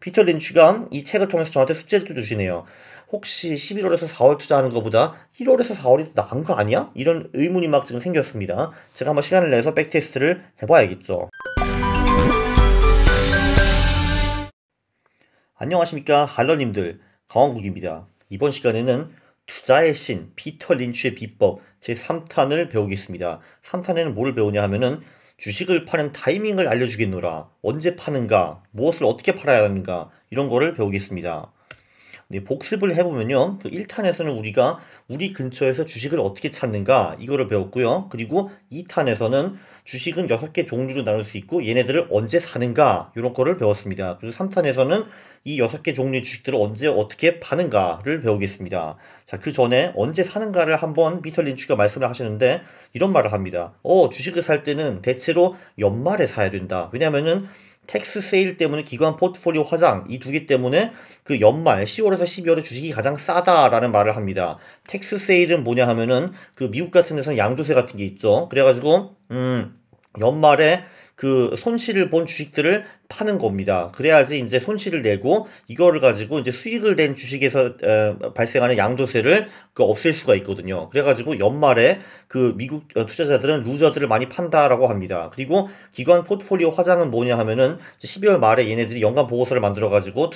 피터 린치가 이 책을 통해서 저한테 숙제를 또 주시네요. 혹시 11월에서 4월 투자하는 것보다 1월에서 4월이 더 나은 거 아니야? 이런 의문이 막 지금 생겼습니다. 제가 한번 시간을 내서 백테스트를 해봐야겠죠. 안녕하십니까 할러님들, 강원국입니다. 이번 시간에는 투자의 신 피터 린치의 비법 제3탄을 배우겠습니다. 3탄에는 뭐를 배우냐 하면은 주식을 파는 타이밍을 알려주겠노라, 언제 파는가, 무엇을 어떻게 팔아야 하는가, 이런 거를 배우겠습니다. 네, 복습을 해보면요, 그 1탄에서는 우리가 우리 근처에서 주식을 어떻게 찾는가 이거를 배웠고요. 그리고 2탄에서는 주식은 6개 종류로 나눌 수 있고 얘네들을 언제 사는가 이런 거를 배웠습니다. 그리고 3탄에서는 이 6개 종류의 주식들을 언제 어떻게 파는가를 배우겠습니다. 자, 그 전에 언제 사는가를 한번 피터 린치가 말씀을 하시는데 이런 말을 합니다. 주식을 살 때는 대체로 연말에 사야 된다. 왜냐면은 텍스 세일 때문에 기관 포트폴리오 화장 이 두 개 때문에 그 연말 10월에서 12월에 주식이 가장 싸다라는 말을 합니다. 텍스 세일은 뭐냐 하면은 그 미국 같은 데서는 양도세 같은 게 있죠. 그래가지고 연말에 그 손실을 본 주식들을 파는 겁니다. 그래야지 이제 손실을 내고 이거를 가지고 이제 수익을 낸 주식에서 발생하는 양도세를 없앨 수가 있거든요. 그래가지고 연말에 그 미국 투자자들은 루저들을 많이 판다라고 합니다. 그리고 기관 포트폴리오 화장은 뭐냐 하면은 12월 말에 얘네들이 연간 보고서를 만들어가지고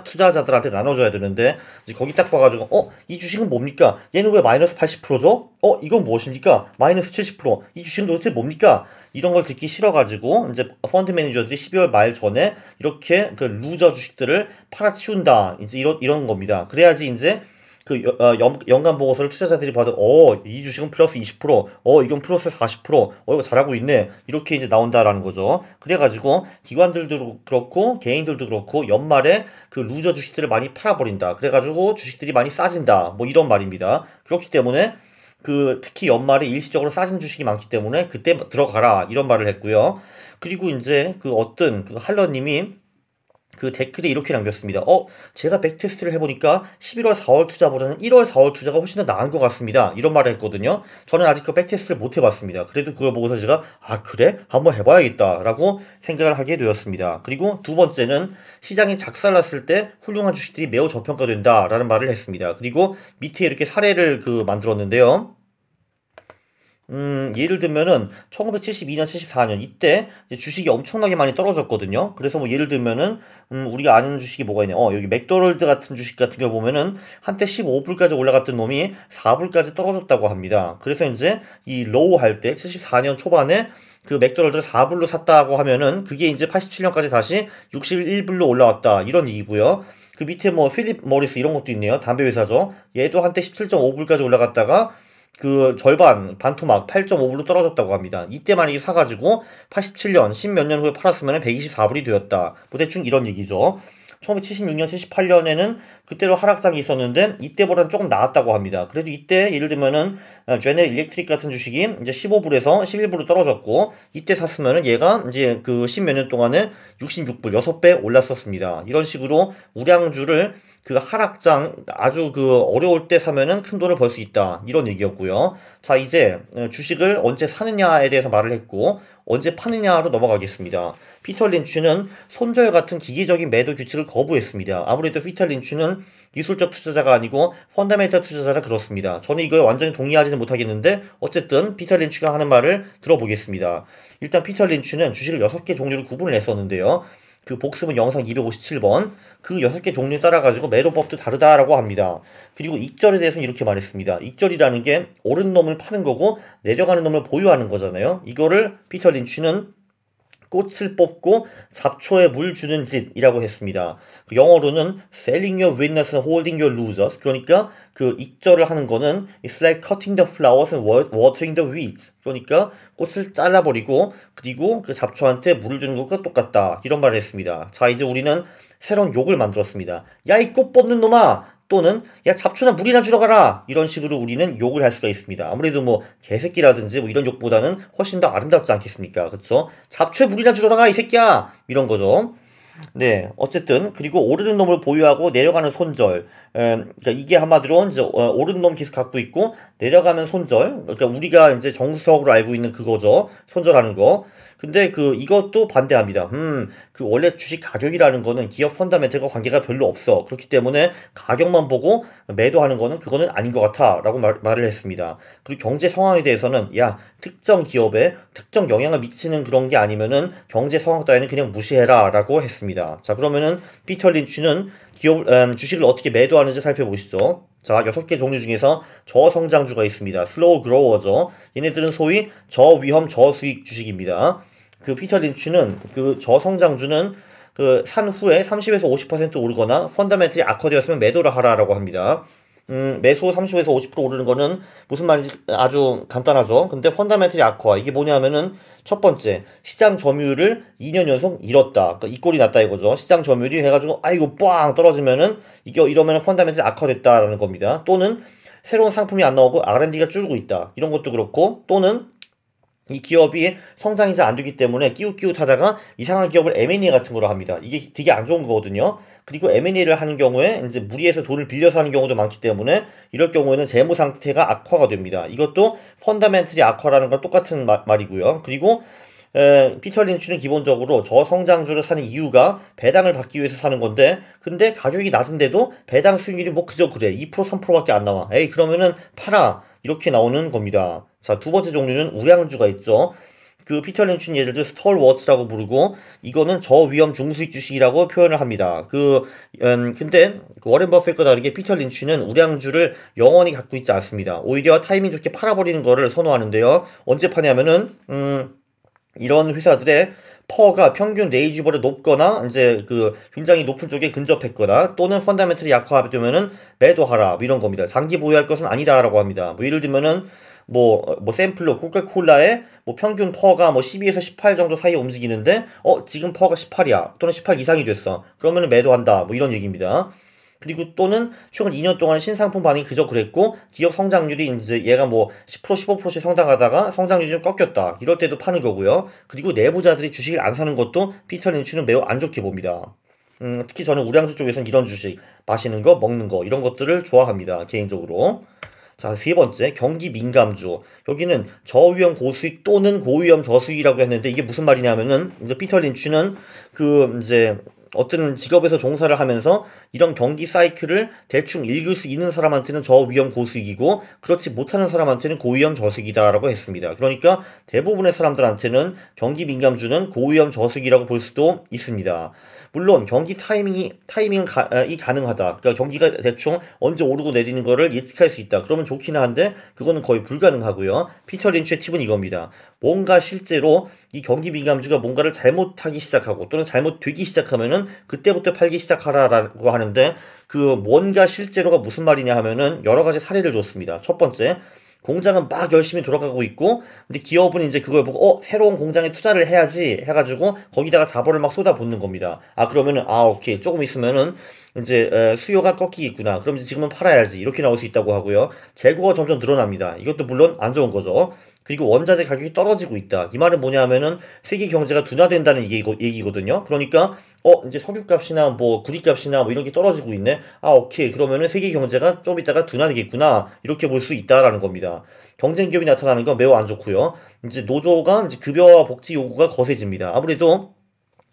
투자자들한테 나눠줘야 되는데 이제 거기 딱 봐가지고 이 주식은 뭡니까? 얘는 왜 마이너스 80%죠? 이건 무엇입니까? 마이너스 70%. 이 주식은 도대체 뭡니까? 이런 걸 듣기 싫어가지고 이제 펀드 매니저들이 12월 말 전에 이렇게 그 루저 주식들을 팔아치운다. 이제 이런 겁니다. 그래야지 이제 그 연간 보고서를 투자자들이 봐도 이 주식은 플러스 20%, 이건 플러스 40%, 이거 잘하고 있네. 이렇게 이제 나온다라는 거죠. 그래가지고 기관들도 그렇고 개인들도 그렇고 연말에 그 루저 주식들을 많이 팔아버린다. 그래가지고 주식들이 많이 싸진다. 뭐 이런 말입니다. 그렇기 때문에 특히 연말에 일시적으로 싸진 주식이 많기 때문에 그때 들어가라 이런 말을 했고요. 그리고 이제 어떤 할러님이 그 댓글에 이렇게 남겼습니다. 제가 백테스트를 해보니까 11월 4월 투자보다는 1월 4월 투자가 훨씬 더 나은 것 같습니다. 이런 말을 했거든요. 저는 아직 그 백테스트를 못 해봤습니다. 그래도 그걸 보고서 제가 그래? 한번 해봐야겠다 라고 생각을 하게 되었습니다. 그리고 두 번째는 시장이 작살났을 때 훌륭한 주식들이 매우 저평가된다 라는 말을 했습니다. 그리고 밑에 이렇게 사례를 만들었는데요. 예를 들면은 1972년, 74년 이때 이제 주식이 엄청나게 많이 떨어졌거든요. 그래서 뭐 예를 들면은 우리가 아는 주식이 뭐가 있냐? 여기 맥도날드 같은 주식 같은 경우 보면은 한때 15불까지 올라갔던 놈이 4불까지 떨어졌다고 합니다. 그래서 이제 이 로우 할 때 74년 초반에 그 맥도날드를 4불로 샀다고 하면은 그게 이제 87년까지 다시 61불로 올라왔다 이런 얘기고요. 그 밑에 뭐 필립 모리스 이런 것도 있네요. 담배 회사죠. 얘도 한때 17.5불까지 올라갔다가 그 절반 반토막 8.5불로 떨어졌다고 합니다. 이때 만약에 사가지고 87년 10몇 년 후에 팔았으면 124불이 되었다. 뭐 대충 이런 얘기죠. 1976년, 78년에는 그때로 하락장이 있었는데 이때보다는 조금 나았다고 합니다. 그래도 이때 예를 들면은 제네럴 일렉트릭 같은 주식이 이제 15불에서 11불로 떨어졌고 이때 샀으면은 얘가 이제 그 10몇 년 동안에 66불 6배 올랐었습니다. 이런 식으로 우량주를 그 하락장 아주 어려울 때 사면은 큰 돈을 벌 수 있다. 이런 얘기였고요. 자, 이제 주식을 언제 사느냐에 대해서 말을 했고 언제 파느냐로 넘어가겠습니다. 피터 린치는 손절 같은 기계적인 매도 규칙을 거부했습니다. 아무래도 피터 린치는 기술적 투자자가 아니고 펀더멘털 투자자라 그렇습니다. 저는 이거에 완전히 동의하지는 못하겠는데 어쨌든 피터 린치가 하는 말을 들어보겠습니다. 일단 피터 린치는 주식을 6개 종류로 구분을 했었는데요. 그 복습은 영상 257번 그 6개 종류 따라가지고 매도법도 다르다라고 합니다. 그리고 익절에 대해서는 이렇게 말했습니다. 익절이라는 게 오른 놈을 파는 거고 내려가는 놈을 보유하는 거잖아요. 이거를 피터 린치는 꽃을 뽑고 잡초에 물 주는 짓이라고 했습니다. 영어로는 selling your winners and holding your losers. 그러니까 그 익절을 하는 거는 it's like cutting the flowers and watering the weeds. 그러니까 꽃을 잘라버리고 그리고 그 잡초한테 물을 주는 것과 똑같다. 이런 말을 했습니다. 자, 이제 우리는 새로운 욕을 만들었습니다. 야, 이 꽃 뽑는 놈아! 또는 야, 잡초나 물이나 주러 가라 이런 식으로 우리는 욕을 할 수가 있습니다. 아무래도 뭐 개새끼라든지 뭐 이런 욕보다는 훨씬 더 아름답지 않겠습니까? 그쵸? 잡초에 물이나 주러 가 이 새끼야 이런 거죠. 네, 어쨌든 그리고 오르는 놈을 보유하고 내려가는 손절. 그러니까 이게 한마디로 이제 오르는 놈 계속 갖고 있고 내려가면 손절. 그러니까 우리가 이제 정석으로 알고 있는 그거죠. 손절하는 거. 근데 이것도 반대합니다. 원래 주식 가격이라는 거는 기업 펀더멘털과 관계가 별로 없어. 그렇기 때문에 가격만 보고 매도하는 거는 그거는 아닌 것 같아. 라고 말을 했습니다. 그리고 경제 상황에 대해서는, 야, 특정 기업에 특정 영향을 미치는 그런 게 아니면은 경제 상황 따위는 그냥 무시해라. 라고 했습니다. 자, 그러면은 피터 린치는 주식을 어떻게 매도하는지 살펴보시죠. 자, 6개 종류 중에서 저성장주가 있습니다. 슬로우 그로워죠. 얘네들은 소위 저위험 저수익 주식입니다. 피터 린치는 저성장주는 산 후에 30에서 50% 오르거나 펀더멘털이 악화되었으면 매도를 하라라고 합니다. 매수 30에서 50% 오르는 거는 무슨 말인지 아주 간단하죠. 근데 펀더멘털이 악화, 이게 뭐냐면은 첫 번째, 시장 점유율을 2년 연속 잃었다. 그러니까 이 꼴이 났다 이거죠. 시장 점유율이 해가지고 아이고 꽝 떨어지면은 이러면은 펀더멘털이 악화됐다라는 겁니다. 또는 새로운 상품이 안 나오고 R&D가 줄고 있다. 이런 것도 그렇고, 또는 이 기업이 성장이 잘 안 되기 때문에 끼웃끼웃하다가 이상한 기업을 M&A 같은 거로 합니다. 이게 되게 안 좋은 거거든요. 그리고 M&A를 하는 경우에 이제 무리해서 돈을 빌려서 하는 경우도 많기 때문에 이럴 경우에는 재무 상태가 악화가 됩니다. 이것도 펀더멘털이 악화라는 건 똑같은 말이고요. 그리고 피터 린치는 기본적으로 저성장주를 사는 이유가 배당을 받기 위해서 사는 건데, 근데 가격이 낮은데도 배당 수익률이 뭐 그저 그래 2% 3%밖에 안 나와. 에이, 그러면은 팔아, 이렇게 나오는 겁니다. 자, 두 번째 종류는 우량주가 있죠. 피터 린치는 예를 들어 스톨워츠라고 부르고, 이거는 저위험 중수익 주식이라고 표현을 합니다. 근데 워렌 버핏과 다르게 피터 린치는 우량주를 영원히 갖고 있지 않습니다. 오히려 타이밍 좋게 팔아버리는 거를 선호하는데요. 언제 파냐면은 이런 회사들의 퍼가 평균 레이지보다 높거나 이제 굉장히 높은 쪽에 근접했거나, 또는 펀더멘털이 약화되면은 매도하라, 뭐 이런 겁니다. 장기 보유할 것은 아니다라고 합니다. 뭐 예를 들면은 샘플로 코카콜라의 평균 퍼가 12에서 18 정도 사이에 움직이는데 지금 퍼가 18이야, 또는 18 이상이 됐어, 그러면은 매도한다, 뭐 이런 얘기입니다. 그리고 또는 최근 2년 동안 신상품 반응이 그저 그랬고 기업 성장률이 이제 얘가 10% 15%씩 성장하다가 성장률이 좀 꺾였다, 이럴 때도 파는 거고요. 그리고 내부자들이 주식을 안 사는 것도 피터 린치는 매우 안 좋게 봅니다. 특히 저는 우량주 쪽에서는 이런 주식, 마시는 거, 먹는 거, 이런 것들을 좋아합니다, 개인적으로. 자, 세 번째, 경기 민감주. 여기는 저위험 고수익 또는 고위험 저수익이라고 했는데, 이게 무슨 말이냐면은 이제 피터 린치는 이제 어떤 직업에서 종사를 하면서 이런 경기 사이클을 대충 읽을 수 있는 사람한테는 저위험 고수익이고, 그렇지 못하는 사람한테는 고위험 저수익이다라고 했습니다. 그러니까 대부분의 사람들한테는 경기 민감주는 고위험 저수익이라고 볼 수도 있습니다. 물론 경기 타이밍이 가능하다. 그러니까 경기가 대충 언제 오르고 내리는 거를 예측할 수 있다. 그러면 좋기는 한데 그거는 거의 불가능하고요. 피터 린치의 팁은 이겁니다. 뭔가 실제로 이 경기 민감주가 뭔가를 잘못하기 시작하고 또는 잘못되기 시작하면은 그때부터 팔기 시작하라라고 하는데, 뭔가 실제로가 무슨 말이냐 하면은 여러 가지 사례를 줬습니다. 첫 번째, 공장은 막 열심히 돌아가고 있고, 근데 기업은 이제 그걸 보고 새로운 공장에 투자를 해야지 해가지고 거기다가 자본을 막 쏟아붓는 겁니다. 그러면은 오케이, 조금 있으면은 이제 수요가 꺾이겠구나, 그럼 이제 지금은 팔아야지, 이렇게 나올 수 있다고 하고요. 재고가 점점 늘어납니다. 이것도 물론 안 좋은 거죠. 그리고 원자재 가격이 떨어지고 있다. 이 말은 뭐냐 하면은 세계 경제가 둔화된다는 얘기거든요. 그러니까 이제 석유값이나 구리값이나 이런 게 떨어지고 있네. 오케이, 그러면은 세계 경제가 좀 있다가 둔화되겠구나, 이렇게 볼 수 있다라는 겁니다. 경쟁 기업이 나타나는 건 매우 안 좋고요. 이제 노조가 이제 급여와 복지 요구가 거세집니다. 아무래도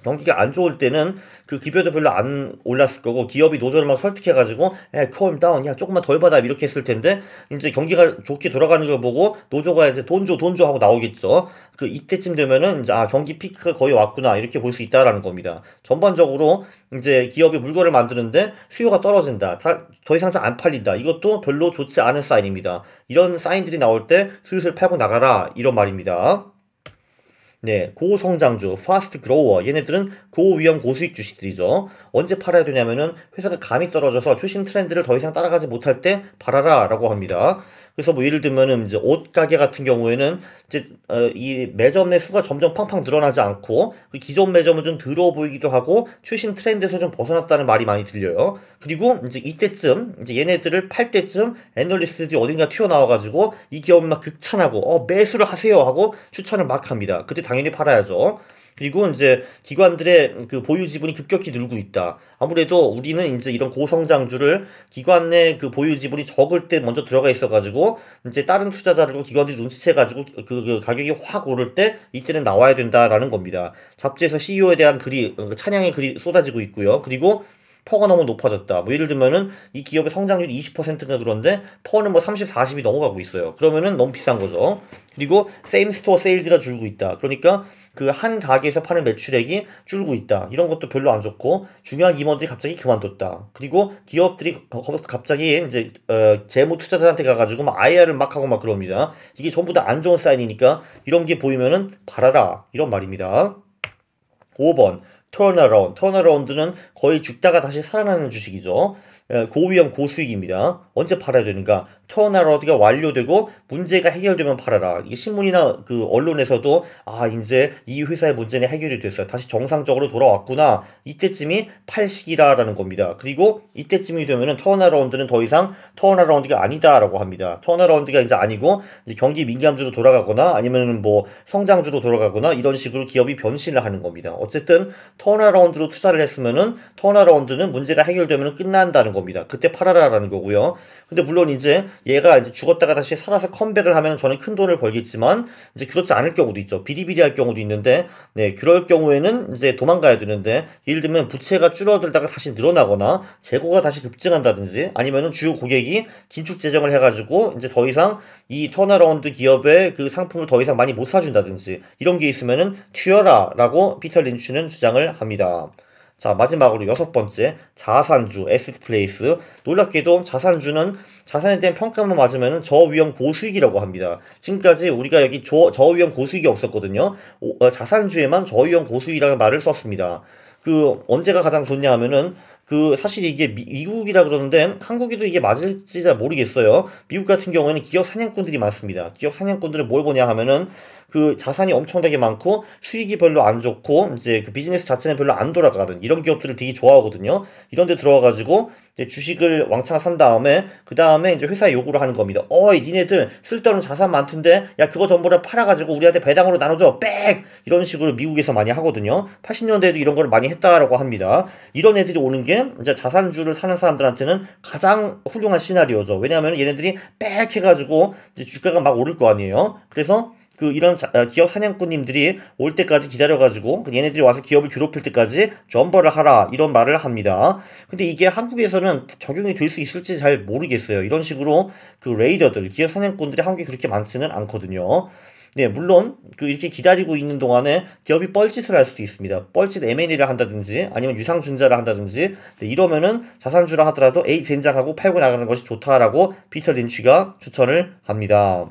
경기가 안 좋을 때는 그 급여도 별로 안 올랐을 거고, 기업이 노조를 막 설득해가지고 calm down, 야 조금만 덜 받아, 이렇게 했을 텐데, 이제 경기가 좋게 돌아가는 걸 보고 노조가 이제 돈 줘 하고 나오겠죠. 이때쯤 되면은 이제 경기 피크가 거의 왔구나, 이렇게 볼 수 있다라는 겁니다. 전반적으로 이제 기업이 물건을 만드는데 수요가 떨어진다, 더 이상 잘 안 팔린다, 이것도 별로 좋지 않은 사인입니다. 이런 사인들이 나올 때 슬슬 팔고 나가라, 이런 말입니다. 네, 고성장주, fast grower. 얘네들은 고위험 고수익 주식들이죠. 언제 팔아야 되냐면은 회사가 감이 떨어져서 최신 트렌드를 더 이상 따라가지 못할 때 팔아라 라고 합니다. 그래서 예를 들면은 이제 옷 가게 같은 경우에는 이제 이 매점 내 수가 점점 팡팡 늘어나지 않고 기존 매점은 좀 더러워 보이기도 하고 최신 트렌드에서 좀 벗어났다는 말이 많이 들려요. 그리고 이제 이때쯤 이제 얘네들을 팔 때쯤 애널리스트들이 어딘가 튀어나와가지고 이 기업은 막 극찬하고 매수를 하세요 하고 추천을 막 합니다. 그때 당연히 팔아야죠. 그리고 이제 기관들의 그 보유 지분이 급격히 늘고 있다. 아무래도 우리는 이제 이런 고성장주를 기관 내 그 보유 지분이 적을 때 먼저 들어가 있어가지고 이제 다른 투자자들과 기관들이 눈치채가지고 그 가격이 확 오를 때 이때는 나와야 된다라는 겁니다. 잡지에서 CEO에 대한 글이 찬양의 글이 쏟아지고 있고요. 그리고 퍼가 너무 높아졌다. 뭐 예를 들면은 이 기업의 성장률이 20%가 그런데 퍼는 뭐 30, 40이 넘어가고 있어요. 그러면은 너무 비싼 거죠. 그리고 세임 스토어 세일즈가 줄고 있다. 그러니까 그 한 가게에서 파는 매출액이 줄고 있다. 이런 것도 별로 안 좋고 중요한 임원들이 갑자기 그만뒀다. 그리고 기업들이 갑자기 이제 재무 투자자한테 가가지고 막 IR을 막 하고 막 그럽니다. 이게 전부 다 안 좋은 사인이니까 이런 게 보이면은 팔아라 이런 말입니다. 5번 턴어라운드. 턴어라운드는 거의 죽다가 다시 살아나는 주식이죠. 고위험 고수익입니다. 언제 팔아야 되는가? 턴어라운드가 완료되고 문제가 해결되면 팔아라. 이게 신문이나 그 언론에서도 이제 이 회사의 문제는 해결이 됐어요. 다시 정상적으로 돌아왔구나. 이때쯤이 팔 시기라라는 겁니다. 그리고 이때쯤이 되면은 턴어라운드는 더 이상 턴어라운드가 아니다라고 합니다. 턴어라운드가 이제 아니고 이제 경기 민감주로 돌아가거나 아니면은 뭐 성장주로 돌아가거나 이런 식으로 기업이 변신을 하는 겁니다. 어쨌든 턴어라운드로 투자를 했으면은 턴어라운드는 문제가 해결되면 끝난다는 겁니다. 그때 팔아라라는 거고요. 근데 물론 이제 얘가 이제 죽었다가 다시 살아서 컴백을 하면 저는 큰 돈을 벌겠지만 이제 그렇지 않을 경우도 있죠. 비리비리할 경우도 있는데 네, 그럴 경우에는 이제 도망가야 되는데 예를 들면 부채가 줄어들다가 다시 늘어나거나 재고가 다시 급증한다든지 아니면은 주요 고객이 긴축 재정을 해가지고 이제 더 이상 이 턴어라운드 기업의 그 상품을 더 이상 많이 못 사준다든지 이런 게 있으면은 튀어라라고 피터 린치는 주장을 합니다. 자, 마지막으로 6번째 자산주 에셋 플레이스. 놀랍게도 자산주는 자산에 대한 평가만 맞으면 저위험 고수익이라고 합니다. 지금까지 우리가 여기 저위험 고수익이 없었거든요. 자산주에만 저위험 고수익이라는 말을 썼습니다. 그 언제가 가장 좋냐 하면은 그 사실 이게 미국이라 그러는데 한국에도 이게 맞을지 잘 모르겠어요. 미국 같은 경우에는 기업 사냥꾼들이 많습니다. 기업 사냥꾼들은 뭘 보냐 하면은 그 자산이 엄청나게 많고 수익이 별로 안 좋고 이제 그 비즈니스 자체는 별로 안 돌아가든 이런 기업들을 되게 좋아하거든요. 이런 데 들어와가지고 이제 주식을 왕창 산 다음에 그 다음에 이제 회사에 요구를 하는 겁니다. 어이 니네들 쓸데없는 자산 많던데 야 그거 전부 다 팔아가지고 우리한테 배당으로 나눠줘 빽 이런 식으로 미국에서 많이 하거든요. 80년대에도 이런 걸 많이 했다라고 합니다. 이런 애들이 오는 게 이제 자산주를 사는 사람들한테는 가장 훌륭한 시나리오죠. 왜냐하면 얘네들이 빽 해가지고 이제 주가가 막 오를 거 아니에요. 그래서 그 이런 기업 사냥꾼님들이 올 때까지 기다려가지고 얘네들이 와서 기업을 괴롭힐 때까지 점벌을 하라 이런 말을 합니다. 근데 이게 한국에서는 적용이 될 수 있을지 잘 모르겠어요. 이런 식으로 그 레이더들 기업 사냥꾼들이 한국에 그렇게 많지는 않거든요. 네, 물론 그 이렇게 기다리고 있는 동안에 기업이 뻘짓을 할 수도 있습니다. 뻘짓 M&A를 한다든지 아니면 유상증자를 한다든지 네, 이러면은 자산주라 하더라도 A 젠장하고 팔고 나가는 것이 좋다라고 피터 린치가 추천을 합니다.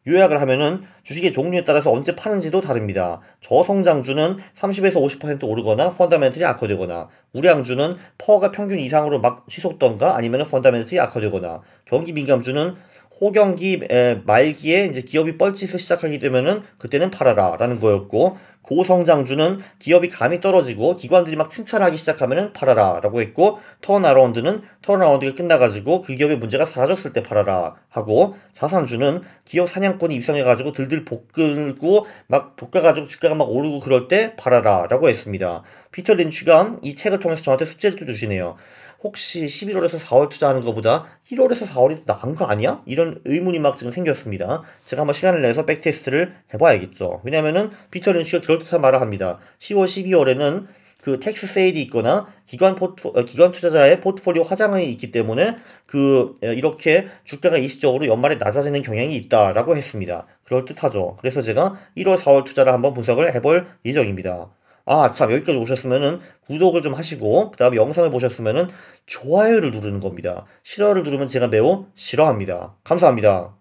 요약을 하면은 주식의 종류에 따라서 언제 파는지도 다릅니다. 저성장주는 30에서 50% 오르거나 펀더멘털이 악화되거나 우량주는 퍼가 평균 이상으로 막 치솟던가 아니면 펀더멘털이 악화되거나 경기 민감주는 호경기 말기에 이제 기업이 뻘짓을 시작하게 되면은 그때는 팔아라 라는 거였고 고성장주는 기업이 감이 떨어지고 기관들이 막 칭찬하기 시작하면은 팔아라 라고 했고 턴어라운드가 끝나가지고 그 기업의 문제가 사라졌을 때 팔아라 하고 자산주는 기업 사냥꾼이 입성해가지고 들들 볶고 막 볶아가지고 주가가 막 오르고 그럴 때 팔아라 라고 했습니다. 피터 린치가 이 책을 통해서 저한테 숙제를 또 주시네요. 혹시 11월에서 4월 투자하는 것보다 1월에서 4월이 나은 거 아니야? 이런 의문이 막 지금 생겼습니다. 제가 한번 시간을 내서 백테스트를 해봐야겠죠. 왜냐면은 피터 린치가 그럴듯한 말을 합니다. 10월, 12월에는 그 텍스 세일이 있거나 기관 투자자의 포트폴리오 화장이 있기 때문에 이렇게 주가가 일시적으로 연말에 낮아지는 경향이 있다라고 했습니다. 그럴듯하죠. 그래서 제가 1월, 4월 투자를 한번 분석을 해볼 예정입니다. 참, 여기까지 오셨으면은 구독을 좀 하시고, 그 다음에 영상을 보셨으면은 좋아요를 누르는 겁니다. 싫어요를 누르면 제가 매우 싫어합니다. 감사합니다.